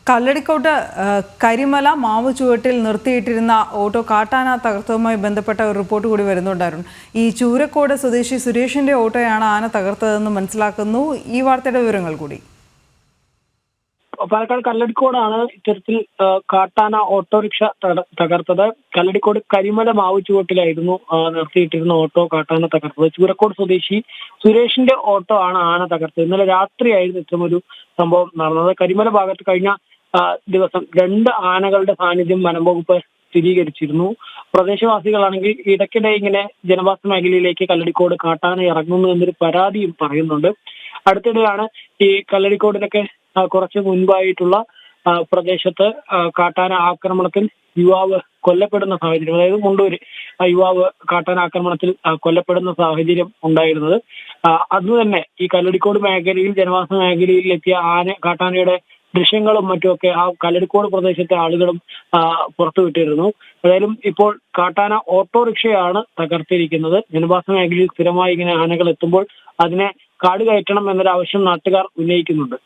കല്ലടിക്കോട്ട് കരിമല മാവ് ചുവട്ടിൽ നിർത്തിയിട്ടിരുന്ന ഓട്ടോ കാട്ടാന തകർത്തതുമായി ബന്ധപ്പെട്ട ഒരു റിപ്പോർട്ട് കൂടി വരുന്നുണ്ടായിരുന്നു. ഈ ചൂരക്കോട് സ്വദേശി സുരേഷിന്റെ ഓട്ടോയാണ് ആന തകർത്തതെന്ന് മനസ്സിലാക്കുന്നു. ഈ വാർത്തയുടെ വിവരങ്ങൾ കൂടി. പാലക്കാട് കല്ലടിക്കോടാണ് ഇത്തരത്തിൽ കാട്ടാന ഓട്ടോറിക്ഷ തകർത്തത്. കല്ലടിക്കോട് കരിമല മാവ് ചുവട്ടിലായിരുന്നു നിർത്തിയിട്ടിരുന്ന ഓട്ടോ കാട്ടാന തകർത്തത്. ചൂരക്കോട് സ്വദേശി സുരേഷിന്റെ ഓട്ടോ ആണ് ആന തകർത്തത്. ഇന്നലെ രാത്രിയായിരുന്നു ഇത്തരമൊരു സംഭവം നടന്നത്. കരിമല ഭാഗത്ത് കഴിഞ്ഞ ദിവസം 2 ആനകളുടെ സാന്നിധ്യം വനംവകുപ്പ് സ്ഥിരീകരിച്ചിരുന്നു. പ്രദേശവാസികളാണെങ്കിൽ ഇടയ്ക്കിടെ ഇങ്ങനെ ജനവാസ മേഖലയിലേക്ക് കല്ലടിക്കോട് കാട്ടാന ഇറങ്ങുന്നു എന്നൊരു പരാതിയും പറയുന്നുണ്ട്. അടുത്തിടെയാണ് ഈ കല്ലടിക്കോടിനൊക്കെ കുറച്ച് മുൻപായിട്ടുള്ള പ്രദേശത്ത് കാട്ടാന ആക്രമണത്തിൽ യുവാവ് കൊല്ലപ്പെടുന്ന സാഹചര്യം, അതായത് മുണ്ടൂര് യുവാവ് കാട്ടാന ആക്രമണത്തിൽ കൊല്ലപ്പെടുന്ന സാഹചര്യം ഉണ്ടായിരുന്നത്. അന്ന് തന്നെ ഈ കല്ലടിക്കോട് മേഖലയിൽ ജനവാസ മേഖലയിൽ എത്തിയ കാട്ടാനയുടെ ദൃശ്യങ്ങളും മറ്റുമൊക്കെ ആ കല്ലടിക്കോട് പ്രദേശത്തെ ആളുകളും പുറത്തുവിട്ടിരുന്നു. ഏതായാലും ഇപ്പോൾ കാട്ടാന ഓട്ടോറിക്ഷയാണ് തകർത്തിരിക്കുന്നത്. ജനവാസ മേഖലയിൽ സ്ഥിരമായി ഇങ്ങനെ ആനകൾ എത്തുമ്പോൾ അതിനെ കാട് കയറ്റണം എന്നൊരു ആവശ്യം നാട്ടുകാർ ഉന്നയിക്കുന്നുണ്ട്.